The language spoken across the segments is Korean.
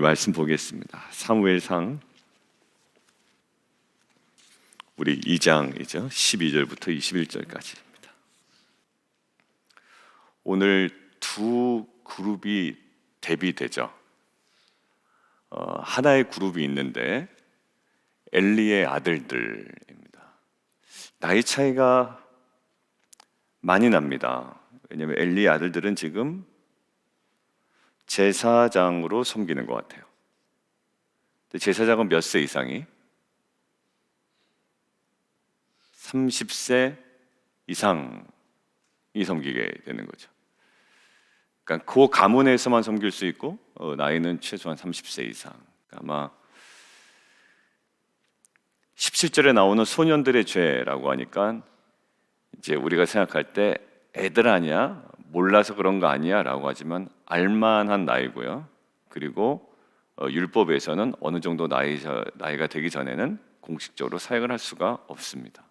말씀 보겠습니다. 사무엘상 우리 2장이죠. 12절부터 21절까지입니다. 오늘 두 그룹이 대비되죠. 하나의 그룹이 있는데 엘리의 아들들입니다. 나이 차이가 많이 납니다. 왜냐하면 엘리의 아들들은 지금 제사장으로 섬기는 것 같아요. 제사장은 몇 세 이상이? 30세 이상이 섬기게 되는 거죠. 그러니까 그 가문에서만 섬길 수 있고 나이는 최소한 30세 이상. 아마 17절에 나오는 소년들의 죄라고 하니까 이제 우리가 생각할 때 애들 아니야? 몰라서 그런 거 아니야? 라고 하지만 알만한 나이고요. 그리고 율법에서는 어느 정도 나이가 되기 전에는 공식적으로 사역을 할 수가 없습니다.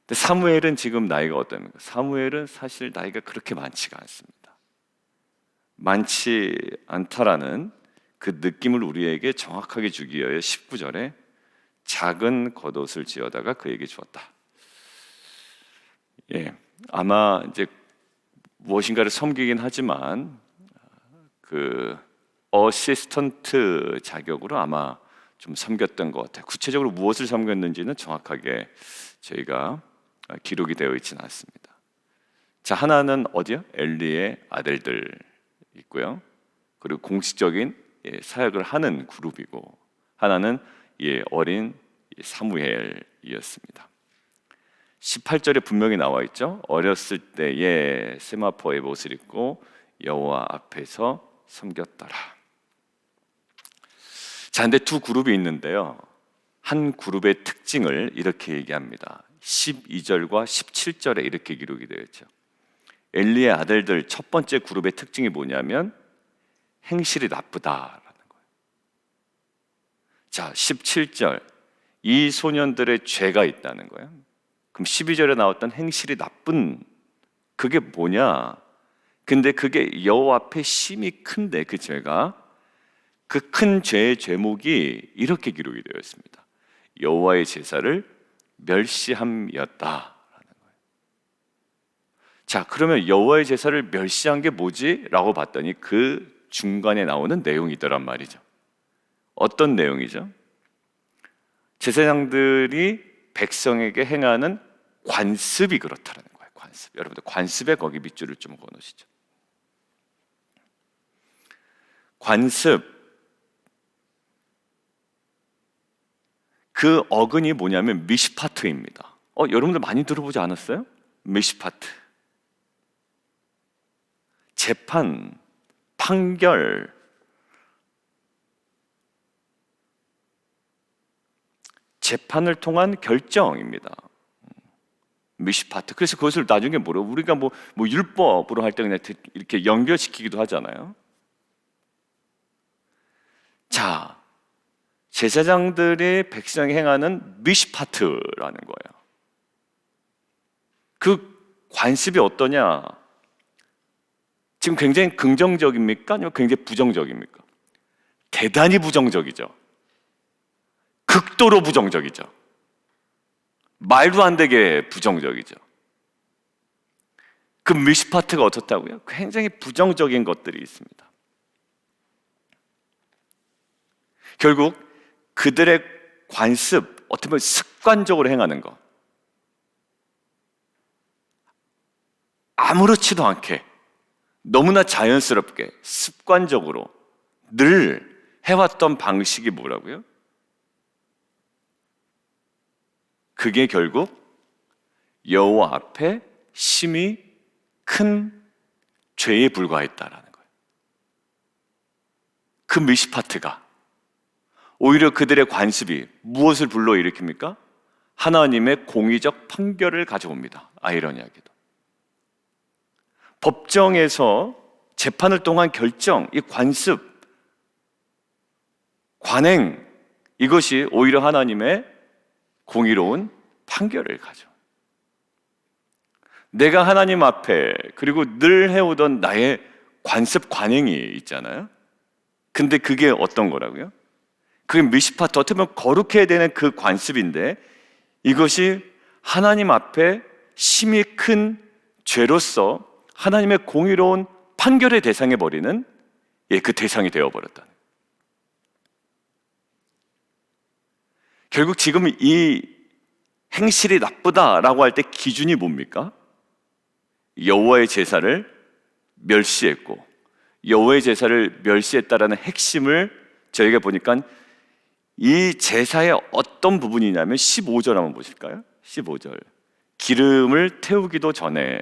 근데 사무엘은 지금 나이가 어떻습니까? 사무엘은 사실 나이가 그렇게 많지가 않습니다. 많지 않다라는 그 느낌을 우리에게 정확하게 주기 위해 19절에 작은 겉옷을 지어다가 그에게 주었다. 아마 이제 무엇인가를 섬기긴 하지만 그 어시스턴트 자격으로 아마 좀 섬겼던 것 같아요. 구체적으로 무엇을 섬겼는지는 정확하게 저희가 기록이 되어 있지는 않습니다. 자, 하나는 어디요? 엘리의 아들들 있고요. 그리고 공식적인 사역을 하는 그룹이고, 하나는 어린 사무엘이었습니다. 18절에 분명히 나와 있죠. 어렸을 때에 세마포의 옷을 입고 여호와 앞에서 섬겼더라. 자, 근데 두 그룹이 있는데요. 한 그룹의 특징을 이렇게 얘기합니다. 12절과 17절에 이렇게 기록이 되어 있죠. 엘리의 아들들 첫 번째 그룹의 특징이 뭐냐면 행실이 나쁘다라는 거예요. 자, 17절 이 소년들의 죄가 있다는 거예요. 그럼 12절에 나왔던 행실이 나쁜 그게 뭐냐? 근데 그게 여호와 앞에 심히 큰데 그 죄가 그 큰 죄의 제목이 이렇게 기록이 되어 있습니다. 여호와의 제사를 멸시함이었다라는 거예요. 자, 그러면 여호와의 제사를 멸시한 게 뭐지? 라고 봤더니 그 중간에 나오는 내용이더란 말이죠. 어떤 내용이죠? 제사장들이 백성에게 행하는 관습이 그렇다는 거예요. 관습. 여러분들 관습에 거기 밑줄을 좀 그어놓으시죠. 관습. 그 어근이 뭐냐면 미시파트입니다. 여러분들 많이 들어보지 않았어요? 미시파트. 재판, 판결, 재판을 통한 결정입니다. 미시파트. 그래서 그것을 나중에 우리가 율법으로 할 때 그냥 이렇게 연결시키기도 하잖아요. 자, 제사장들이 백성이 행하는 미시파트라는 거예요. 그 관습이 어떠냐? 지금 굉장히 긍정적입니까? 아니면 굉장히 부정적입니까? 대단히 부정적이죠. 극도로 부정적이죠. 말도 안 되게 부정적이죠. 그 미시파트가 어떻다고요? 굉장히 부정적인 것들이 있습니다. 결국 그들의 관습, 어떻게 보면 습관적으로 행하는 것, 아무렇지도 않게 너무나 자연스럽게 습관적으로 늘 해왔던 방식이 뭐라고요? 그게 결국 여호와 앞에 심히 큰 죄에 불과했다라는 거예요. 그 미시파트가 오히려 그들의 관습이 무엇을 불러일으킵니까? 하나님의 공의적 판결을 가져옵니다. 아이러니하게도 법정에서 재판을 통한 결정, 이 관습, 관행, 이것이 오히려 하나님의 공의로운 판결을 가져. 내가 하나님 앞에 그리고 늘 해오던 나의 관습 관행이 있잖아요. 근데 그게 어떤 거라고요? 그게 미시pat, 어떻게 보면 거룩해야 되는 그 관습인데 이것이 하나님 앞에 심히 큰 죄로서 하나님의 공의로운 판결의 대상에 버리는 그 대상이 되어버렸다. 결국 지금 이 행실이 나쁘다라고 할 때 기준이 뭡니까? 여호와의 제사를 멸시했고, 여호와의 제사를 멸시했다라는 핵심을 저희가 보니까 이 제사의 어떤 부분이냐면 15절 한번 보실까요? 15절. 기름을 태우기도 전에.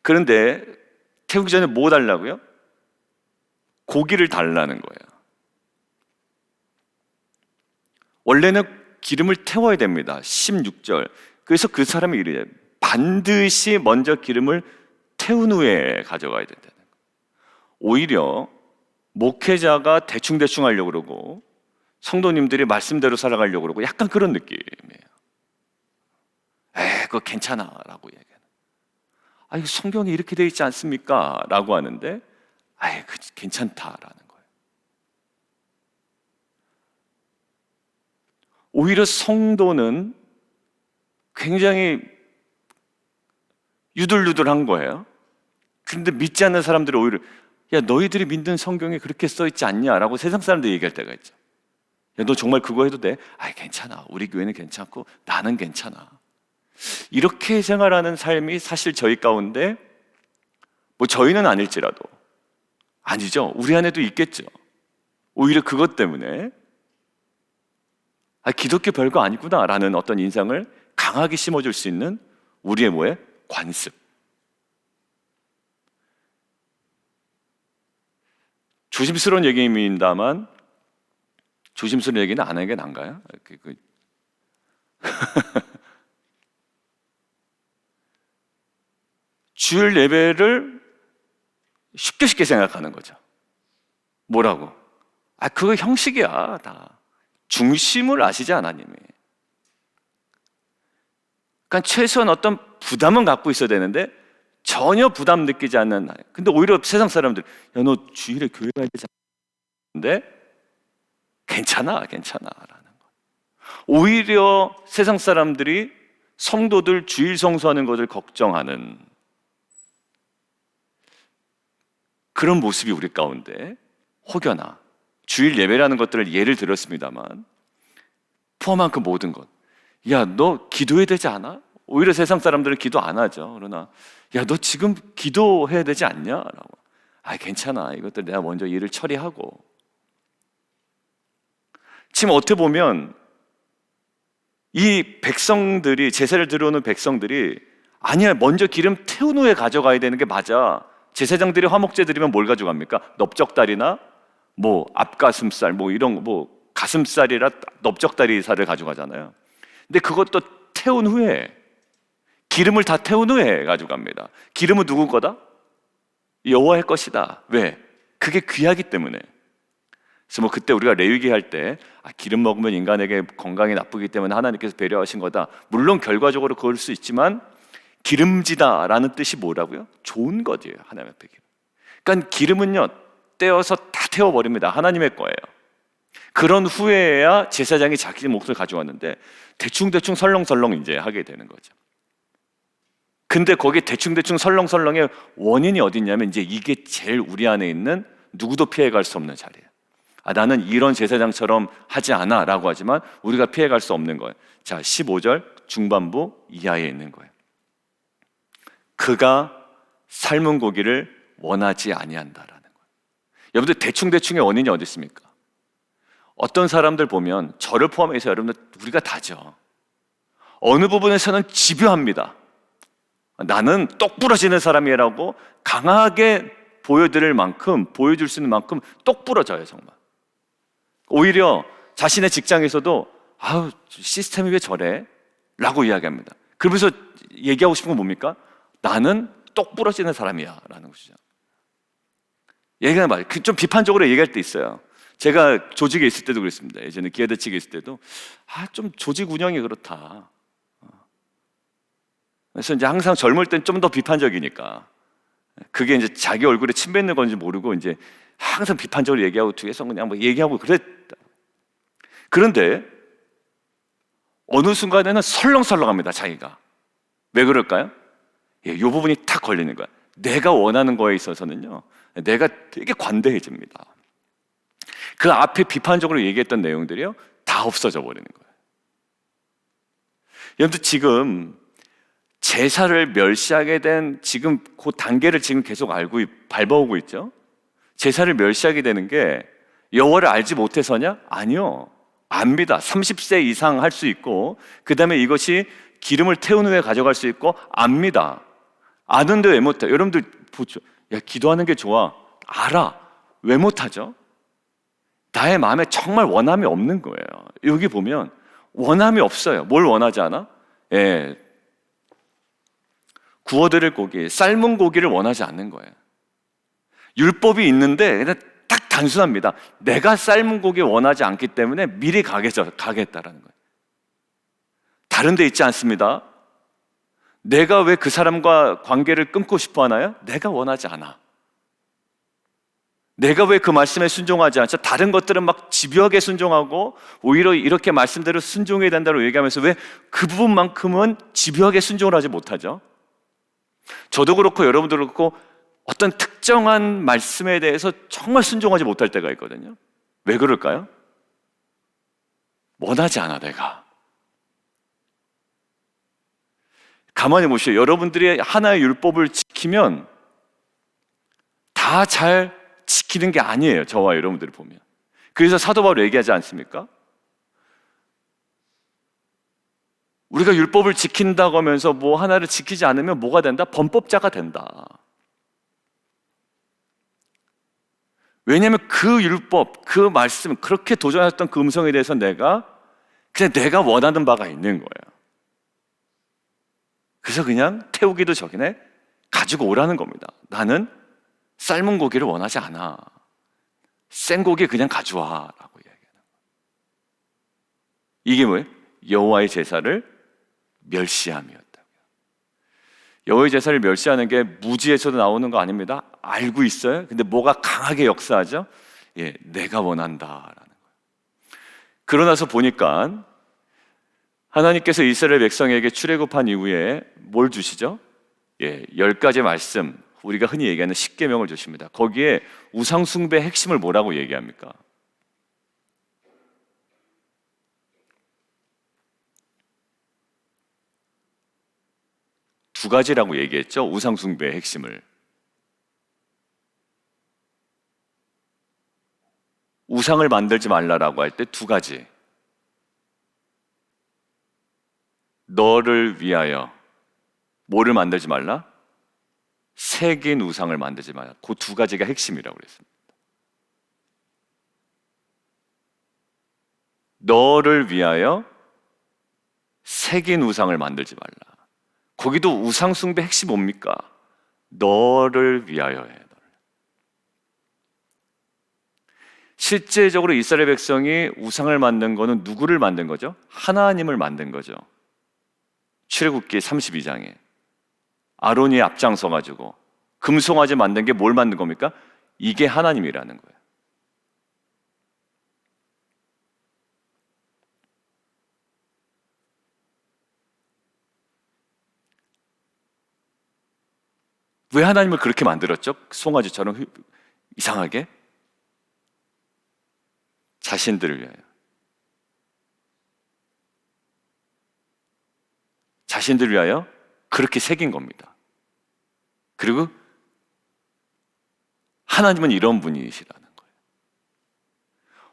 그런데 태우기 전에 뭐 달라고요? 고기를 달라는 거예요. 원래는 기름을 태워야 됩니다. 16절. 그래서 그 사람이 이래요. 반드시 먼저 기름을 태운 후에 가져가야 된다는 거예요. 오히려 목회자가 대충대충 하려고 그러고 성도님들이 말씀대로 살아가려고 그러고 약간 그런 느낌이에요. 그거 괜찮아 라고 얘기하는. 이거 성경에 이렇게 되어 있지 않습니까? 라고 하는데 괜찮다라는 거예요. 오히려 성도는 굉장히 유들유들한 거예요. 그런데 믿지 않는 사람들이 오히려 너희들이 믿는 성경에 그렇게 써있지 않냐? 라고 세상 사람들이 얘기할 때가 있죠. 너 정말 그거 해도 돼? 괜찮아. 우리 교회는 괜찮고 나는 괜찮아. 이렇게 생활하는 삶이 사실 저희 가운데 저희는 아닐지라도 아니죠. 우리 안에도 있겠죠. 오히려 그것 때문에 기독교 별거 아니구나 라는 어떤 인상을 강하게 심어줄 수 있는 우리의 관습. 조심스러운 얘기입니다만 조심스러운 얘기는 안 하는 게 나은가요? 주일 예배를 쉽게 생각하는 거죠. 뭐라고? 그거 형식이야. 다 중심을 아시지 하나님이. 그러니까 최소한 어떤 부담은 갖고 있어야 되는데 전혀 부담 느끼지 않는 날. 근데 오히려 세상 사람들 너 주일에 교회 가야 되지 않는데 괜찮아 라는 거. 오히려 세상 사람들이 성도들 주일 성수하는 것을 걱정하는 그런 모습이 우리 가운데 혹여나 주일 예배라는 것들을 예를 들었습니다만 포함한 그 모든 것. 너 기도해야 되지 않아? 오히려 세상 사람들은 기도 안 하죠. 그러나 너 지금 기도해야 되지 않냐? 라고. 괜찮아. 이것들 내가 먼저 일을 처리하고. 지금 어떻게 보면 이 백성들이, 제사를 들어오는 백성들이 아니야, 먼저 기름 태운 후에 가져가야 되는 게 맞아. 제사장들이 화목제 드리면 뭘 가져갑니까? 넓적다리나 앞가슴살 이런 가슴살이라 넓적다리살을 가져가잖아요. 근데 그것도 태운 후에, 기름을 다 태운 후에 가져갑니다. 기름은 누구 거다? 여호와의 것이다. 왜? 그게 귀하기 때문에. 그래서 그때 우리가 레위기 할 때 기름 먹으면 인간에게 건강에 나쁘기 때문에 하나님께서 배려하신 거다. 물론 결과적으로 그럴 수 있지만 기름지다라는 뜻이 뭐라고요? 좋은 것이에요. 하나님 앞에 기름. 그러니까 기름은요, 떼어서 다 태워버립니다. 하나님의 거예요. 그런 후에야 제사장이 자기 몫을 가져왔는데 대충 설렁설렁 이제 하게 되는 거죠. 근데 거기 대충 설렁설렁의 원인이 어디 있냐면 이제 이게 제일 우리 안에 있는 누구도 피해갈 수 없는 자리예요. 나는 이런 제사장처럼 하지 않아 라고 하지만 우리가 피해갈 수 없는 거예요. 자, 15절 중반부 이하에 있는 거예요. 그가 삶은 고기를 원하지 아니한다라는 거예요. 여러분들 대충의 원인이 어디 있습니까? 어떤 사람들 보면 저를 포함해서 여러분들 우리가 다죠. 어느 부분에서는 집요합니다. 나는 똑 부러지는 사람이라고 강하게 보여줄 수 있는 만큼 똑 부러져요. 정말. 오히려 자신의 직장에서도 시스템이 왜 저래? 라고 이야기합니다. 그러면서 얘기하고 싶은 건 뭡니까? 나는 똑 부러지는 사람이야 라는 것이죠. 얘기하는 말, 좀 비판적으로 얘기할 때 있어요. 제가 조직에 있을 때도 그랬습니다. 예전에 기아대책에 있을 때도 좀 조직 운영이 그렇다. 그래서 이제 항상 젊을 땐 좀 더 비판적이니까 그게 이제 자기 얼굴에 침 뱉는 건지 모르고 이제 항상 비판적으로 얘기하고 뒤에서 그냥 뭐 얘기하고 그랬다. 그런데 어느 순간에는 설렁설렁합니다, 자기가. 왜 그럴까요? 이 부분이 탁 걸리는 거야. 내가 원하는 거에 있어서는요, 내가 되게 관대해집니다. 그 앞에 비판적으로 얘기했던 내용들이요, 다 없어져 버리는 거예요. 여러분들 지금 제사를 멸시하게 된 지금 그 단계를 지금 계속 밟아오고 있죠. 제사를 멸시하게 되는 게 여호와를 알지 못해서냐? 아니요, 압니다. 30세 이상 할 수 있고, 그 다음에 이것이 기름을 태운 후에 가져갈 수 있고, 압니다. 아는데 왜 못해? 여러분들 보죠. 야, 기도하는 게 좋아. 알아. 왜 못하죠? 나의 마음에 정말 원함이 없는 거예요. 여기 보면 원함이 없어요. 뭘 원하지 않아? 예, 구워드릴 고기, 삶은 고기를 원하지 않는 거예요. 율법이 있는데 그냥 딱 단순합니다. 내가 삶은 고기 원하지 않기 때문에 미리 가겠다라는 거예요. 다른 데 있지 않습니다. 내가 왜 그 사람과 관계를 끊고 싶어 하나요? 내가 원하지 않아. 내가 왜 그 말씀에 순종하지 않죠? 다른 것들은 막 집요하게 순종하고 오히려 이렇게 말씀대로 순종해야 된다고 얘기하면서 왜 그 부분만큼은 집요하게 순종을 하지 못하죠? 저도 그렇고 여러분도 그렇고 어떤 특정한 말씀에 대해서 정말 순종하지 못할 때가 있거든요. 왜 그럴까요? 원하지 않아, 내가. 가만히 보시죠. 여러분들이 하나의 율법을 지키면 다 잘 지키는 게 아니에요. 저와 여러분들이 보면. 그래서 사도 바울이 얘기하지 않습니까? 우리가 율법을 지킨다고 하면서 뭐 하나를 지키지 않으면 뭐가 된다? 범법자가 된다. 왜냐하면 그 율법, 그 말씀, 그렇게 도전했던 그 음성에 대해서 그냥 내가 원하는 바가 있는 거예요. 그래서 그냥 태우기도 전에 가지고 오라는 겁니다. 나는 삶은 고기를 원하지 않아. 생고기 그냥 가져와 라고 이야기하는 거예요. 이게 뭐예요? 여호와의 제사를 멸시함이었다고요. 여호와의 제사를 멸시하는 게 무지에서도 나오는 거 아닙니다. 알고 있어요. 근데 뭐가 강하게 역사하죠? 예, 내가 원한다라는 거예요. 그러나서 보니까 하나님께서 이스라엘 백성에게 출애굽한 이후에 뭘 주시죠? 예, 10가지 말씀, 우리가 흔히 얘기하는 십계명을 주십니다. 거기에 우상 숭배의 핵심을 뭐라고 얘기합니까? 두 가지라고 얘기했죠. 우상 숭배의 핵심을. 우상을 만들지 말라라고 할 때 두 가지. 너를 위하여 뭐를 만들지 말라? 새긴 우상을 만들지 말라. 그 두 가지가 핵심이라고 그랬습니다. 너를 위하여 새긴 우상을 만들지 말라. 거기도 우상 숭배 핵심 뭡니까? 너를 위하여 해. 실제적으로 이스라엘 백성이 우상을 만든 거는 누구를 만든 거죠? 하나님을 만든 거죠. 출애굽기 32장에 아론이 앞장서 가지고 금송아지 만든 게 뭘 만든 겁니까? 이게 하나님이라는 거예요. 왜 하나님을 그렇게 만들었죠? 송아지처럼 이상하게? 자신들을 위하여. 자신들을 위하여 그렇게 새긴 겁니다. 그리고 하나님은 이런 분이시라는 거예요.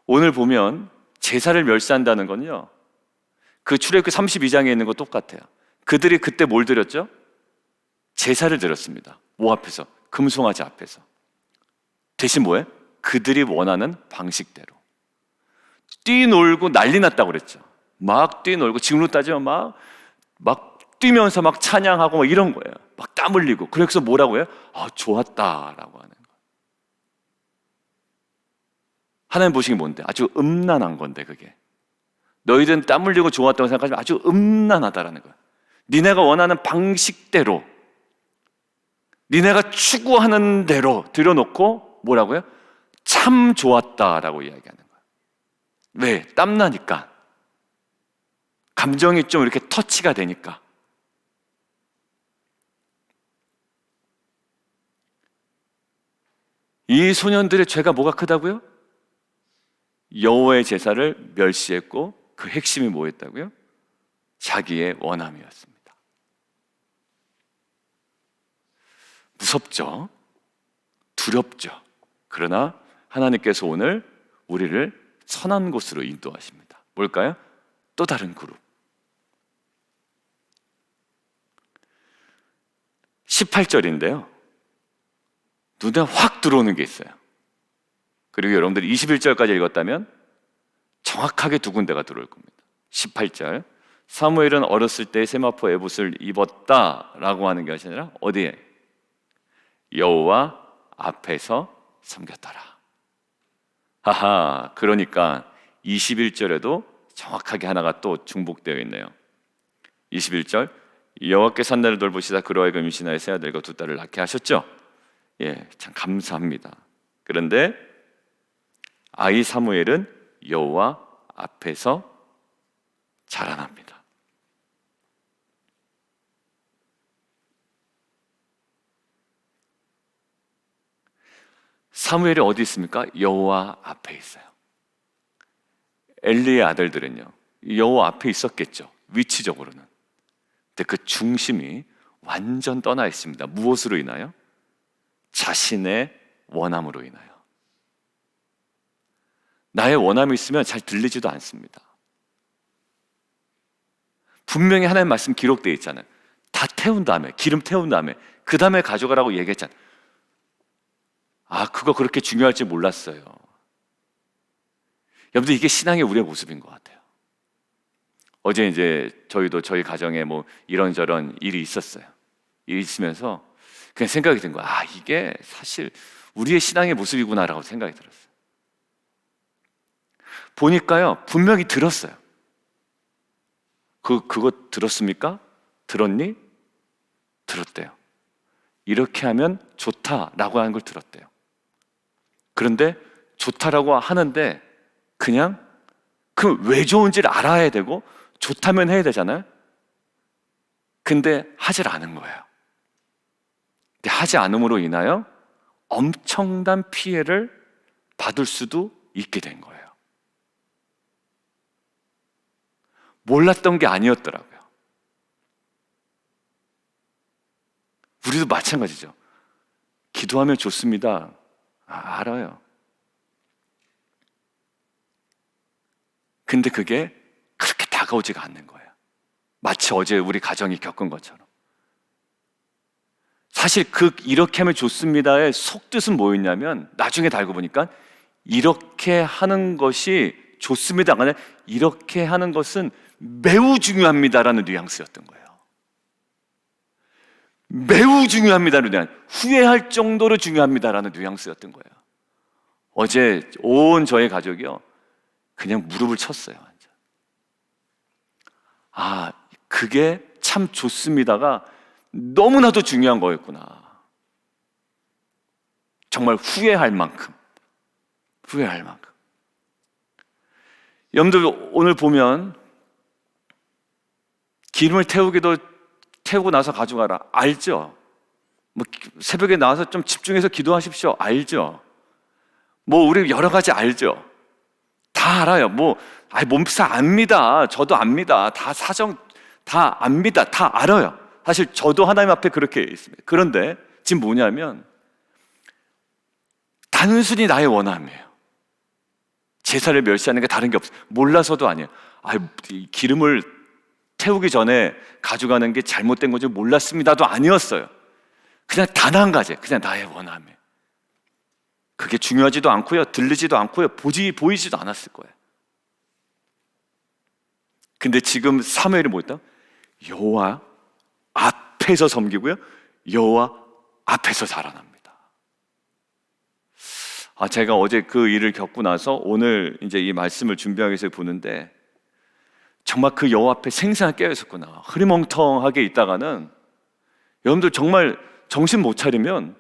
오늘 보면 제사를 멸시한다는 건요, 그 출애굽기 32장에 있는 거 똑같아요. 그들이 그때 뭘 드렸죠? 제사를 드렸습니다. 뭐 앞에서? 금송아지 앞에서. 대신 뭐예요? 그들이 원하는 방식대로 뛰놀고 난리 났다고 그랬죠. 막 뛰놀고, 지금으로 따지면 막 뛰면서 막 찬양하고 막 이런 거예요. 막 땀 흘리고. 그래서 뭐라고 해요? 좋았다라고 하는 거예요. 하나님 보시기 뭔데? 아주 음란한 건데, 그게. 너희들은 땀 흘리고 좋았다고 생각하지만 아주 음란하다라는 거예요. 니네가 원하는 방식대로 니네가 추구하는 대로 들여놓고 뭐라고요? 참 좋았다라고 이야기하는 거예요. 왜? 땀나니까. 감정이 좀 이렇게 터치가 되니까. 이 소년들의 죄가 뭐가 크다고요? 여호와의 제사를 멸시했고 그 핵심이 뭐였다고요? 자기의 원함이었습니다. 무섭죠? 두렵죠? 그러나 하나님께서 오늘 우리를 선한 곳으로 인도하십니다. 뭘까요? 또 다른 그룹. 18절인데요. 눈에 확 들어오는 게 있어요. 그리고 여러분들이 21절까지 읽었다면 정확하게 두 군데가 들어올 겁니다. 18절, 사무엘은 어렸을 때 세마포 에봇을 입었다라고 하는 것이 아니라 어디에? 여호와 앞에서 섬겼더라. 하하, 그러니까 21절에도 정확하게 하나가 또 중복되어 있네요. 21절, 여호와께서 한 날을 돌보시다 그로 하여금 임신하여 세 아들과 두 딸을 낳게 하셨죠. 예, 참 감사합니다. 그런데 아이 사무엘은 여호와 앞에서 자라납니다. 사무엘이 어디 있습니까? 여호와 앞에 있어요. 엘리의 아들들은요, 여호와 앞에 있었겠죠, 위치적으로는. 근데 그 중심이 완전 떠나 있습니다. 무엇으로 인하여? 자신의 원함으로 인하여. 나의 원함이 있으면 잘 들리지도 않습니다. 분명히 하나님 말씀 기록되어 있잖아요. 다 태운 다음에, 기름 태운 다음에 그 다음에 가져가라고 얘기했잖아요. 아, 그거 그렇게 중요할지 몰랐어요. 여러분들, 이게 신앙의 우리의 모습인 것 같아요. 어제 이제 저희도 저희 가정에 뭐 이런저런 일이 있었어요. 일이 있으면서 그냥 생각이 든 거야. 아, 이게 사실 우리의 신앙의 모습이구나라고 생각이 들었어요. 보니까요, 분명히 들었어요. 그거 들었습니까? 들었니? 들었대요. 이렇게 하면 좋다라고 하는 걸 들었대요. 그런데 좋다라고 하는데 그냥 그 왜 좋은지를 알아야 되고 좋다면 해야 되잖아요. 근데 하질 않은 거예요. 근데 하지 않음으로 인하여 엄청난 피해를 받을 수도 있게 된 거예요. 몰랐던 게 아니었더라고요. 우리도 마찬가지죠. 기도하면 좋습니다. 알아요. 근데 그게 그렇게 다가오지가 않는 거예요. 마치 어제 우리 가정이 겪은 것처럼. 사실 이렇게 하면 좋습니다의 속뜻은 뭐였냐면, 나중에 달고 보니까 이렇게 하는 것이 좋습니다가 아니라 이렇게 하는 것은 매우 중요합니다라는 뉘앙스였던 거예요. 매우 중요합니다를 대한, 후회할 정도로 중요합니다라는 뉘앙스였던 거예요. 어제 온 저의 가족이요, 그냥 무릎을 쳤어요. 완전. 아, 그게 참 좋습니다가 너무나도 중요한 거였구나. 정말 후회할 만큼. 여러분들, 오늘 보면 기름을 태우고 나서 가져가라. 알죠? 뭐 새벽에 나와서 좀 집중해서 기도하십시오. 알죠? 뭐 우리 여러 가지 알죠? 다 알아요. 몸사 압니다. 저도 압니다. 다 사정 다 압니다. 다 알아요. 사실 저도 하나님 앞에 그렇게 있습니다. 그런데 지금 뭐냐면 단순히 나의 원함이에요. 제사를 멸시하는 게 다른 게 없어요. 몰라서도 아니에요. 기름을 태우기 전에 가져가는 게 잘못된 건지 몰랐습니다도 아니었어요. 그냥 단 한 가지, 그냥 나의 원함이에요. 그게 중요하지도 않고요, 들리지도 않고요, 보이지도 않았을 거예요. 근데 지금 사무엘이 뭐였다? 여호와 앞에서 섬기고요, 여호와 앞에서 자라납니다. 제가 어제 그 일을 겪고 나서 오늘 이제 이 말씀을 준비하기 위해서 보는데, 정말 그 여호와 앞에 생생하게 깨어 있었구나. 흐리멍텅하게 있다가는 여러분들 정말 정신 못 차리면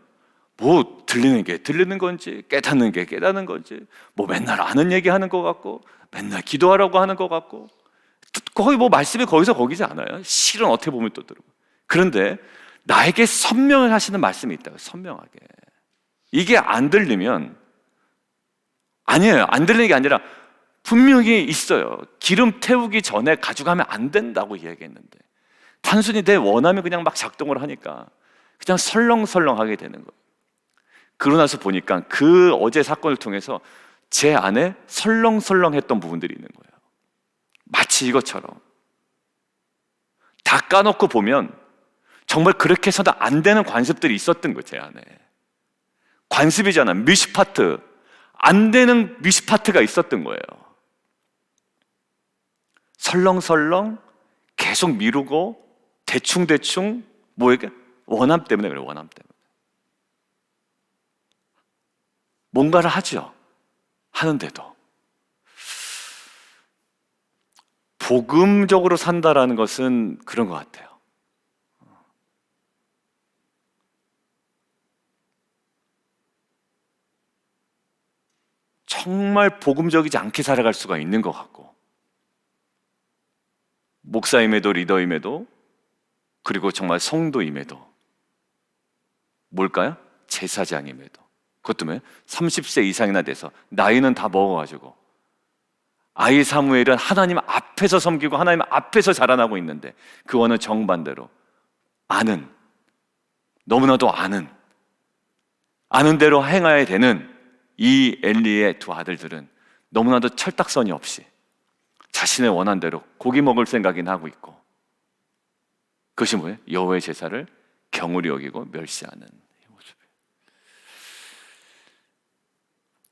뭐 들리는 게 들리는 건지 깨닫는 게 깨닫는 건지 뭐 맨날 아는 얘기 하는 것 같고 맨날 기도하라고 하는 것 같고 거의 뭐 말씀이 거기서 거기지 않아요. 실은 어떻게 보면 또 들고. 그런데 나에게 선명을 하시는 말씀이 있다고. 선명하게. 이게 안 들리면 아니에요. 안 들리는 게 아니라 분명히 있어요. 기름 태우기 전에 가져가면 안 된다고 이야기했는데 단순히 내 원함이 그냥 막 작동을 하니까 그냥 설렁설렁하게 되는 거예요. 그러고 나서 보니까 그 어제 사건을 통해서 제 안에 설렁설렁했던 부분들이 있는 거예요. 마치 이것처럼 다 까놓고 보면 정말 그렇게 해서도 안 되는 관습들이 있었던 거예요. 제 안에 관습이잖아. 미시파트, 안 되는 미시파트가 있었던 거예요. 설렁설렁 계속 미루고 대충대충 뭐에게? 원함 때문에 그래요. 원함 때문에 뭔가를 하죠. 하는데도 복음적으로 산다라는 것은 그런 것 같아요. 정말 복음적이지 않게 살아갈 수가 있는 것 같고 목사임에도 리더임에도 그리고 정말 성도임에도 뭘까요? 제사장임에도 그것 때문에 30세 이상이나 돼서 나이는 다 먹어가지고 아이 사무엘은 하나님 앞에서 섬기고 하나님 앞에서 자라나고 있는데 그거는 정반대로 아는 너무나도 아는 대로 행해야 되는 이 엘리의 두 아들들은 너무나도 철딱서니 없이 자신의 원한 대로 고기 먹을 생각이나 하고 있고 그것이 뭐예요? 여호와의 제사를 경홀히 여기고 멸시하는 이 모습이에요.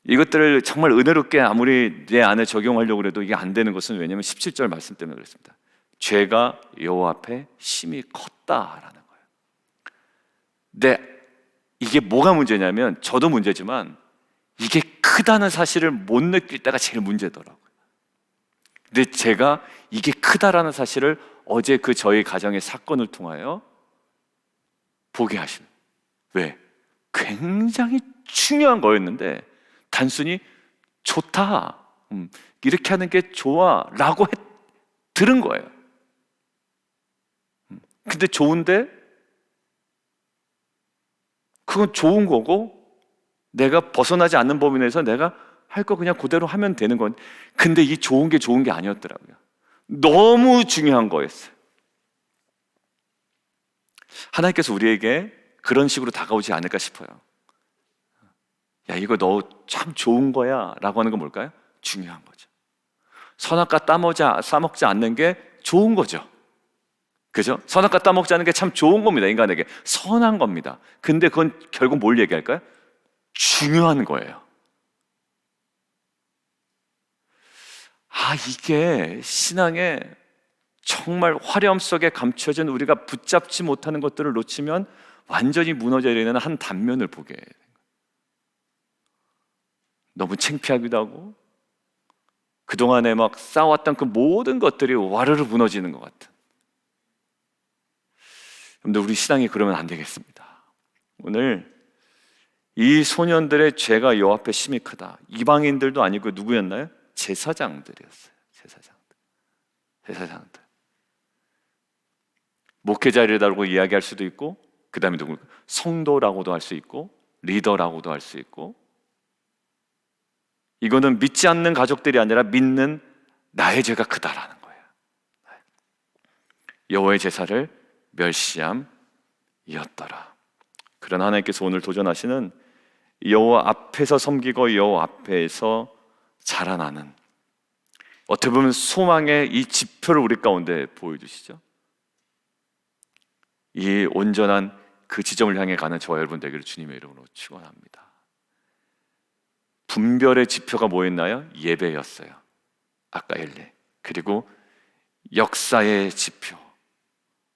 이것들을 정말 은혜롭게 아무리 내 안에 적용하려고 해도 이게 안 되는 것은 왜냐하면 17절 말씀 때문에 그렇습니다. 죄가 여호와 앞에 심히 컸다라는 거예요. 근데 이게 뭐가 문제냐면 저도 문제지만 이게 크다는 사실을 못 느낄 때가 제일 문제더라고요. 근데 제가 이게 크다라는 사실을 어제 그 저희 가정의 사건을 통하여 보게 하시는. 왜? 굉장히 중요한 거였는데 단순히 좋다, 이렇게 하는 게 좋아 라고 들은 거예요. 근데 좋은데 그건 좋은 거고 내가 벗어나지 않는 범위 내에서 내가 할 거 그냥 그대로 하면 되는 건 근데 이 좋은 게 아니었더라고요. 너무 중요한 거였어요. 하나님께서 우리에게 그런 식으로 다가오지 않을까 싶어요. 야, 이거 너 참 좋은 거야 라고 하는 건 뭘까요? 중요한 거죠. 선악과 따먹지 않는 게 좋은 거죠. 그죠? 선악과 따먹지 않는 게 참 좋은 겁니다. 인간에게 선한 겁니다. 근데 그건 결국 뭘 얘기할까요? 중요한 거예요. 이게 신앙의 정말 화려함 속에 감춰진 우리가 붙잡지 못하는 것들을 놓치면 완전히 무너져버리는 한 단면을 보게 해요. 너무 창피하기도 하고 그동안에 막 쌓아왔던 그 모든 것들이 와르르 무너지는 것 같은. 근데 우리 신앙이 그러면 안 되겠습니다. 오늘 이 소년들의 죄가 여호와 앞에 심히 크다. 이방인들도 아니고 누구였나요? 제사장들이었어요. 제사장들. 목회자라고 이야기할 수도 있고 그 다음에 누구? 성도라고도 할 수 있고 리더라고도 할 수 있고 이거는 믿지 않는 가족들이 아니라 믿는 나의 죄가 크다라는 거예요. 여호와의 제사를 멸시함이었더라. 그러나 하나님께서 오늘 도전하시는 여호와 앞에서 섬기고 여호와 앞에서 자라나는 어떻게 보면 소망의 이 지표를 우리 가운데 보여주시죠. 이 온전한 그 지점을 향해 가는 저와 여러분 되기를 주님의 이름으로 축원합니다. 분별의 지표가 뭐였나요? 예배였어요. 아까 엘리. 그리고 역사의 지표.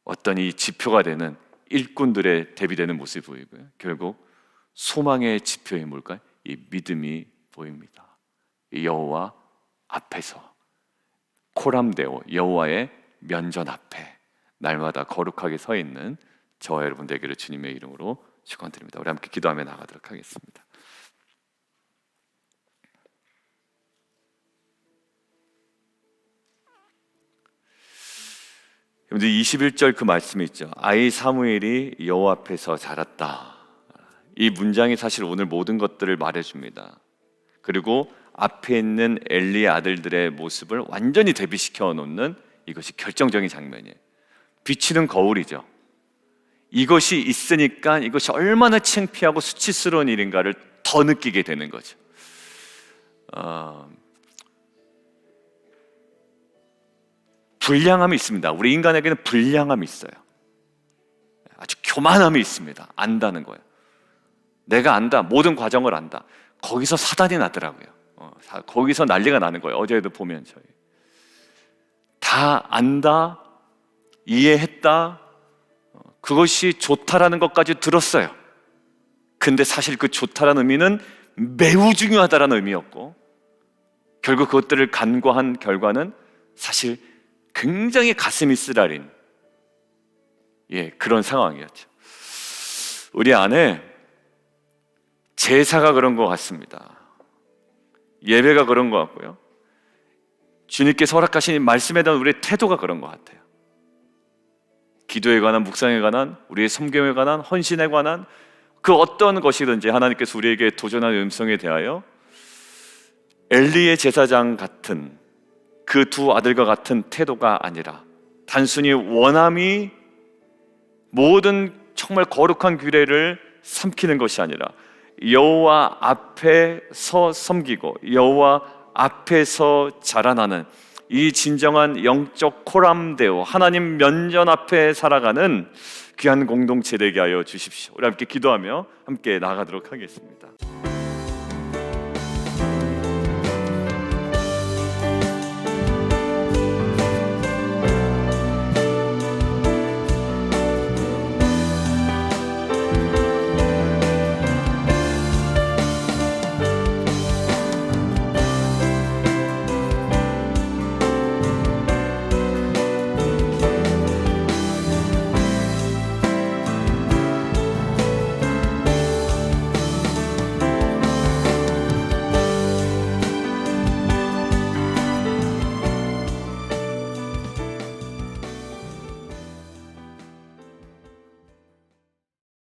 어떤 이 지표가 되는 일꾼들의 대비되는 모습이 보이고요. 결국 소망의 지표인 뭘까요? 이 믿음이 보입니다. 여호와 앞에서 코람데오 여호와의 면전 앞에 날마다 거룩하게 서 있는 저와 여러분 되기를 주님의 이름으로 축원드립니다. 우리 함께 기도하며 나가도록 하겠습니다. 여러분들 21절 그 말씀이 있죠. 아이 사무엘이 여호와 앞에서 자랐다. 이 문장이 사실 오늘 모든 것들을 말해줍니다. 그리고 앞에 있는 엘리의 아들들의 모습을 완전히 대비시켜 놓는 이것이 결정적인 장면이에요. 비치는 거울이죠. 이것이 있으니까 이것이 얼마나 창피하고 수치스러운 일인가를 더 느끼게 되는 거죠. 불량함이 있습니다. 우리 인간에게는 불량함이 있어요. 아주 교만함이 있습니다. 안다는 거예요. 내가 안다, 모든 과정을 안다. 거기서 사단이 나더라고요. 거기서 난리가 나는 거예요. 어제도 보면 저희 다 안다, 이해했다, 그것이 좋다라는 것까지 들었어요. 근데 사실 그 좋다라는 의미는 매우 중요하다라는 의미였고, 결국 그것들을 간과한 결과는 사실 굉장히 가슴이 쓰라린 그런 상황이었죠. 우리 안에 제사가 그런 것 같습니다. 예배가 그런 것 같고요. 주님께서 허락하신 말씀에 대한 우리의 태도가 그런 것 같아요. 기도에 관한, 묵상에 관한, 우리의 섬김에 관한, 헌신에 관한 그 어떤 것이든지 하나님께서 우리에게 도전하는 음성에 대하여 엘리의 제사장 같은 그 두 아들과 같은 태도가 아니라 단순히 원함이 모든 정말 거룩한 규례를 삼키는 것이 아니라 여호와 앞에서 섬기고 여호와 앞에서 자라나는 이 진정한 영적 코람데오, 하나님 면전 앞에 살아가는 귀한 공동체 되게 하여 주십시오. 우리 함께 기도하며 함께 나아가도록 하겠습니다.